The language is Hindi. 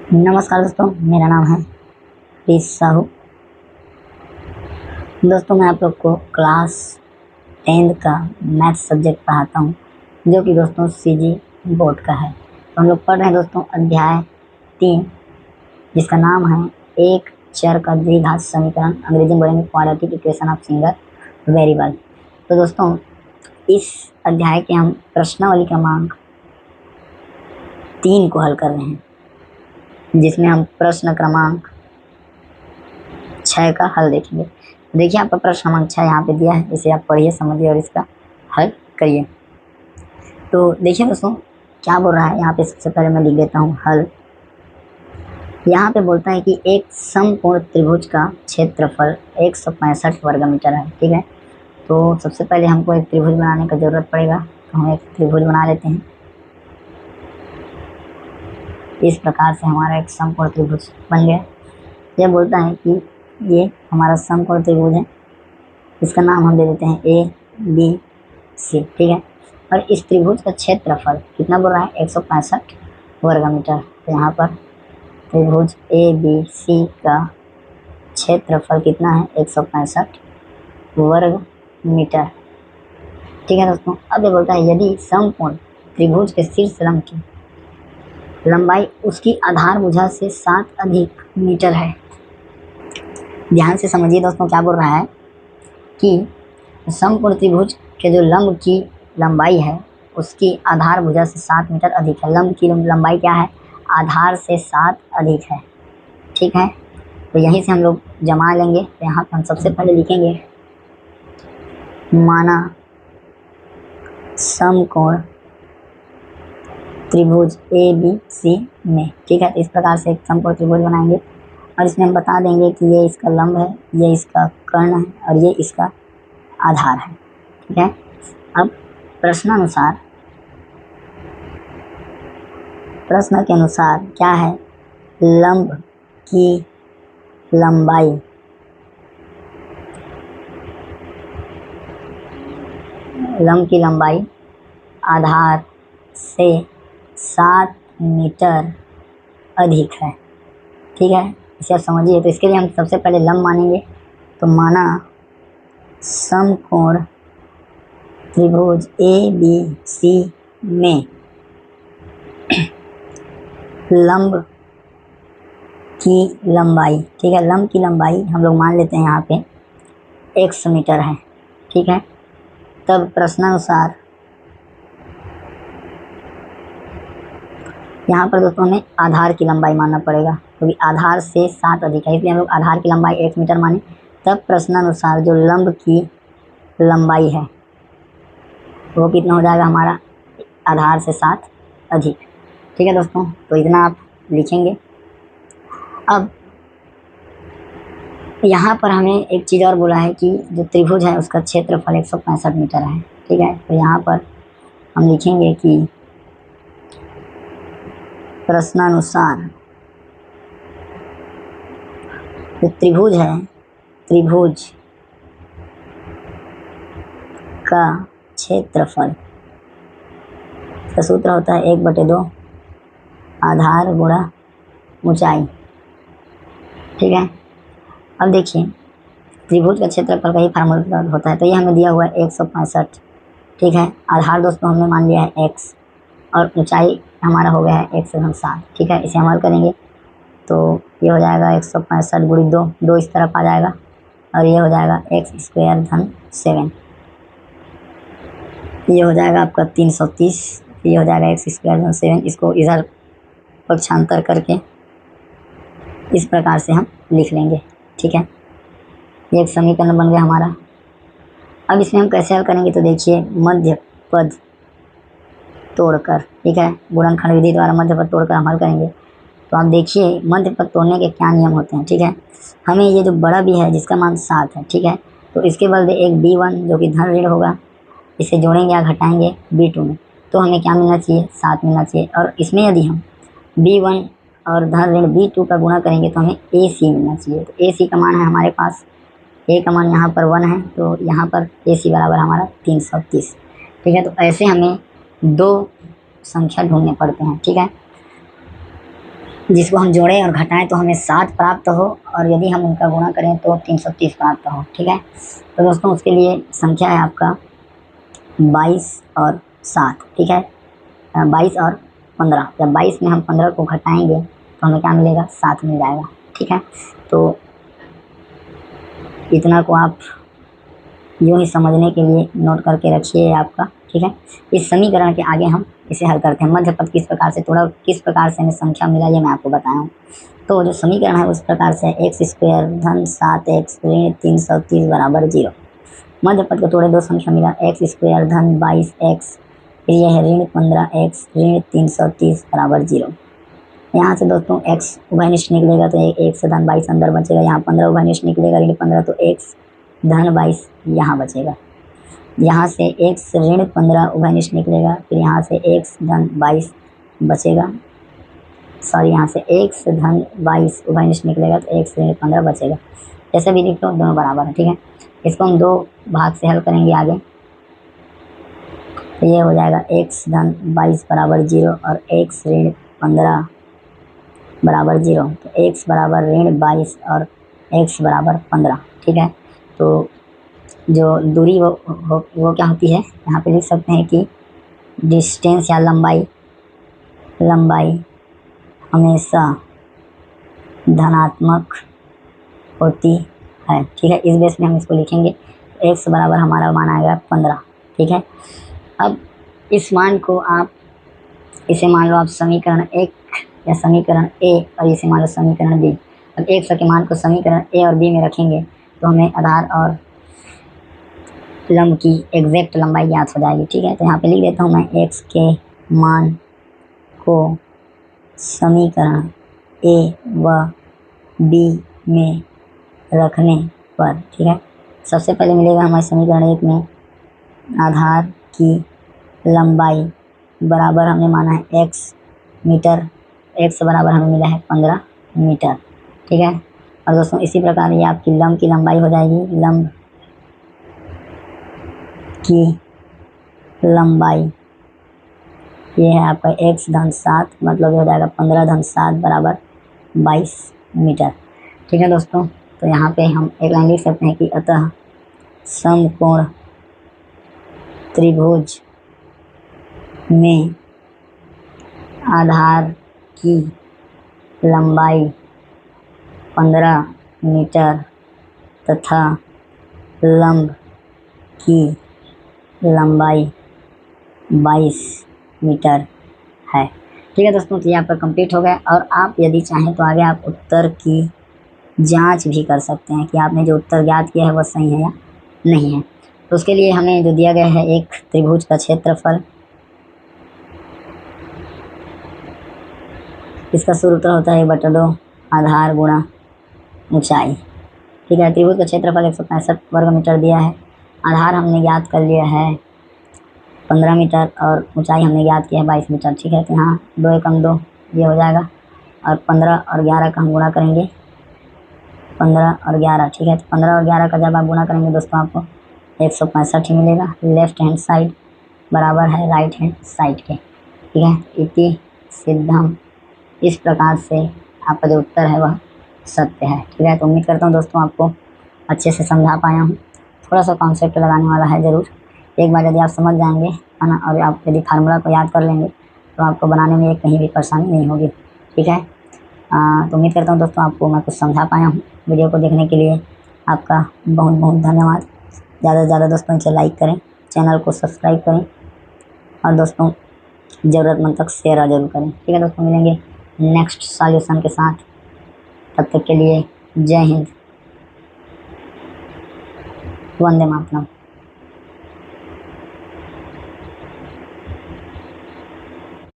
नमस्कार दोस्तों, मेरा नाम है प्रीत साहू। दोस्तों, मैं आप लोग को क्लास 10th का मैथ सब्जेक्ट पढ़ाता हूँ, जो कि दोस्तों सीजी बोर्ड का है। तो हम लोग पढ़ रहे हैं दोस्तों अध्याय 3, जिसका नाम है एक चर का द्विघात समीकरण, अंग्रेजी में बोलेंगे quadratic equation of single variable. तो दोस्तों, इस अध्याय के हम प्रश्नावली क्रमांक 3 को हल कर रहे हैं, जिसमें हम प्रश्न क्रमांक 6 का हल देखेंगे। देखिए, आपका प्रश्न क्रमांक 6 यहाँ पे दिया है, इसे आप पढ़िए, समझिए और इसका हल करिए। तो देखिए दोस्तों, क्या बोल रहा है यहाँ पे। सबसे पहले मैं लिख देता हूँ हल। यहाँ पे बोलता है कि एक समकोण त्रिभुज का क्षेत्रफल 165 वर्ग मीटर है। ठीक है, तो सबसे पहले हमको एक त्रिभुज बनाने का जरूरत पड़ेगा। तो हम एक त्रिभुज बना लेते हैं। इस प्रकार से हमारा एक समकोण त्रिभुज बन गया। यह बोलता है कि ये हमारा समकोण त्रिभुज है, इसका नाम हम दे देते हैं ए बी सी। ठीक है, और इस त्रिभुज का क्षेत्रफल कितना बोल रहा है, 165 वर्ग मीटर। तो यहाँ पर त्रिभुज ए बी सी का क्षेत्रफल कितना है, 165 वर्ग मीटर। ठीक है दोस्तों, अब ये बोलता है यदि समकोण त्रिभुज के शीर्ष लंब की लंबाई उसकी आधारभुजा से 7 अधिक मीटर है। ध्यान से समझिए दोस्तों, क्या बोल रहा है कि समकोण त्रिभुज के जो लंब की लंबाई है उसकी आधारभुजा से 7 मीटर अधिक है। लंब की लंबाई क्या है, आधार से 7 अधिक है। ठीक है, तो यहीं से हम लोग जमा लेंगे। तो यहाँ पर हम सबसे पहले लिखेंगे माना समकोण त्रिभुज ए बी सी में। ठीक है, तो इस प्रकार से एक समकोण त्रिभुज बनाएंगे और इसमें हम बता देंगे कि ये इसका लंब है, ये इसका कर्ण है और ये इसका आधार है। ठीक है, अब प्रश्न के अनुसार क्या है, लंब की लंबाई आधार से 7 मीटर अधिक है। ठीक है, इसे आप समझिए। तो इसके लिए हम सबसे पहले लंब मानेंगे। तो माना समकोण त्रिभुज ए बी सी में लंब की लंबाई, ठीक है, लंब की लंबाई हम लोग मान लेते हैं यहाँ पे x मीटर है। ठीक है, तब प्रश्नानुसार यहाँ पर दोस्तों हमें आधार की लंबाई मानना पड़ेगा, क्योंकि आधार से 7 अधिक है, इसलिए हम लोग आधार की लंबाई 1 मीटर माने। तब प्रश्नानुसार जो लंब की लंबाई है वो कितना हो जाएगा हमारा, आधार से 7 अधिक। ठीक है दोस्तों, तो इतना आप लिखेंगे। अब यहाँ पर हमें एक चीज़ और बोला है कि जो त्रिभुज है उसका क्षेत्रफल 165 मीटर है। ठीक है, तो यहाँ पर हम लिखेंगे कि प्रश्नानुसार जो त्रिभुज है, त्रिभुज का क्षेत्रफल का सूत्र होता है 1/2 आधार गुणा ऊंचाई। ठीक है, अब देखिए त्रिभुज का क्षेत्रफल का ही फार्मूला होता है। तो ये हमें दिया हुआ है 165। ठीक है, आधार दोस्तों हमने मान लिया है x और ऊंचाई हमारा हो गया है 1 से 7। ठीक है, इसे हल करेंगे तो ये हो जाएगा 165 गुणी 2 इस तरफ आ जाएगा और ये हो जाएगा x² धन 7। ये हो जाएगा आपका 330। ये हो जाएगा x² धन 7। इसको इधर पक्षांतर करके इस प्रकार से हम लिख लेंगे। ठीक है, ये एक समीकरण बन गया हमारा। अब इसमें हम कैसे हल करेंगे, तो देखिए मध्य पद तोड़कर, ठीक है, गुणनखंड विधि द्वारा मध्य पद तोड़कर हम हल करेंगे। तो आप देखिए मध्य पद तोड़ने के क्या नियम होते हैं। ठीक है, हमें ये जो बड़ा भी है जिसका मान 7 है, ठीक है, तो इसके बदले एक b1 जो कि धन ऋण होगा, इसे जोड़ेंगे या घटाएंगे b2 में, तो हमें क्या मिलना चाहिए, 7 मिलना चाहिए। और इसमें यदि हम b1 और धन ऋण b2 का गुणा करेंगे तो हमें ac मिलना चाहिए। तो ac का मान है हमारे पास, a का मान यहाँ पर 1 है, तो यहाँ पर ac बराबर हमारा 330। ठीक है, तो ऐसे हमें 2 संख्या ढूंढने पड़ते हैं। ठीक है, जिसको हम जोड़ें और घटाएं तो हमें 7 प्राप्त हो, और यदि हम उनका गुणा करें तो 330 प्राप्त हो। ठीक है, तो दोस्तों उसके लिए संख्या है आपका 22 और 7। ठीक है, 22 और 15। जब 22 में हम 15 को घटाएंगे तो हमें क्या मिलेगा, 7 मिल जाएगा। ठीक है, तो इतना को आप यूँ ही समझने के लिए नोट करके रखिए आपका। ठीक है, इस समीकरण के आगे हम इसे हल करते हैं। मध्य पद किस प्रकार से तोड़ा, किस प्रकार से हमें संख्या मिला, ये मैं आपको बताया हूँ। तो जो समीकरण है उस प्रकार से एक्स स्क्वायर धन 7x ऋण 330 बराबर 0। मध्य पद को तोड़े, दो संख्या मिला, एक्स स्क्वायर धन 22x, फिर यह है ऋण 15x ऋण 330 बराबर 0। यहाँ से दोस्तों x उभयनिष्ठ निकलेगा तो एक से धन 22 अंदर बचेगा, यहाँ 15 उभयनिष्ठ निकलेगा ऋण 15, तो x धन 22 यहाँ बचेगा। यहाँ से x ऋण 15 उभयनिष्ठ निकलेगा, फिर यहाँ से x धन 22 बचेगा, सॉरी यहाँ से x धन 22 उभयनिष्ठ निकलेगा तो x ऋण 15 बचेगा। जैसे भी लिख लो दोनों बराबर है। ठीक है, इसको हम दो भाग से हल करेंगे आगे, तो ये हो जाएगा x धन 22 बराबर 0 और x ऋण 15 बराबर 0, तो x बराबर ऋण 22 और x बराबर 15। ठीक है, तो जो दूरी वो क्या होती है, यहाँ पे लिख सकते हैं कि डिस्टेंस या लंबाई हमेशा धनात्मक होती है। ठीक है, इस बेस में हम इसको लिखेंगे, x बराबर हमारा मान आएगा 15। ठीक है, अब इस मान को आप इसे मान लो आप समीकरण 1 या समीकरण A, और इसे मान लो समीकरण B। अब x के मान को समीकरण A और B में रखेंगे तो हमें आधार और लंब की एग्जैक्ट लंबाई ज्ञात हो जाएगी। ठीक है, तो यहाँ पे लिख देता हूँ मैं x के मान को समीकरण A व B में रखने पर, ठीक है, सबसे पहले मिलेगा हमारे समीकरण 1 में आधार की लंबाई बराबर हमने माना है x मीटर, x बराबर हमें मिला है 15 मीटर। ठीक है, और दोस्तों इसी प्रकार ये आपकी लंब की लंबाई हो जाएगी, लंब की लंबाई ये है आपका x धन 7, मतलब ये हो जाएगा 15 धन 7 बराबर 22 मीटर। ठीक है दोस्तों, तो यहाँ पे हम एक लाइन लिख सकते हैं कि अतः समकोण त्रिभुज में आधार की लंबाई 15 मीटर तथा लंब की लंबाई 22 मीटर है। ठीक है दोस्तों, तो ये आपका कंप्लीट हो गया, और आप यदि चाहें तो आगे आप उत्तर की जांच भी कर सकते हैं कि आपने जो उत्तर ज्ञात किया है वह सही है या नहीं है। तो उसके लिए हमें जो दिया गया है एक त्रिभुज का क्षेत्रफल, इसका सूत्र होता है 1/2 आधार गुणा ऊंचाई। ठीक है, त्रिभुज का क्षेत्रफल 165 वर्ग मीटर दिया है, आधार हमने ज्ञात कर लिया है 15 मीटर और ऊंचाई हमने ज्ञात किया है 22 मीटर। ठीक है, तो यहाँ 2 एकम 2 ये हो जाएगा, और 15 और 11 का हम गुणा करेंगे, 15 और 11। ठीक है, तो 15 और 11 का जब आप गुणा करेंगे दोस्तों आपको 165 ही मिलेगा। लेफ्ट हैंड साइड बराबर है राइट हैंड साइड के। ठीक है, इति सिद्धम, इस प्रकार से आपका जो उत्तर है वह सत्य है। ठीक है, तो उम्मीद करता हूँ दोस्तों आपको अच्छे से समझा पाया हूँ। थोड़ा सा कॉन्सेप्ट लगाने वाला है ज़रूर, एक बार यदि आप समझ जाएंगे है ना, और आप यदि फार्मूला को याद कर लेंगे तो आपको बनाने में कहीं भी परेशानी नहीं होगी। ठीक है, तो उम्मीद करता हूँ दोस्तों आपको मैं कुछ समझा पाया हूँ। वीडियो को देखने के लिए आपका बहुत बहुत धन्यवाद। ज़्यादा से ज़्यादा दोस्तों इसे लाइक करें, चैनल को सब्सक्राइब करें, और दोस्तों ज़रूरतमंद तक शेयर ज़रूर करें। ठीक है दोस्तों, मिलेंगे नेक्स्ट सॉल्यूशन के साथ, तब तक के लिए जय हिंद, वंदे मातरम।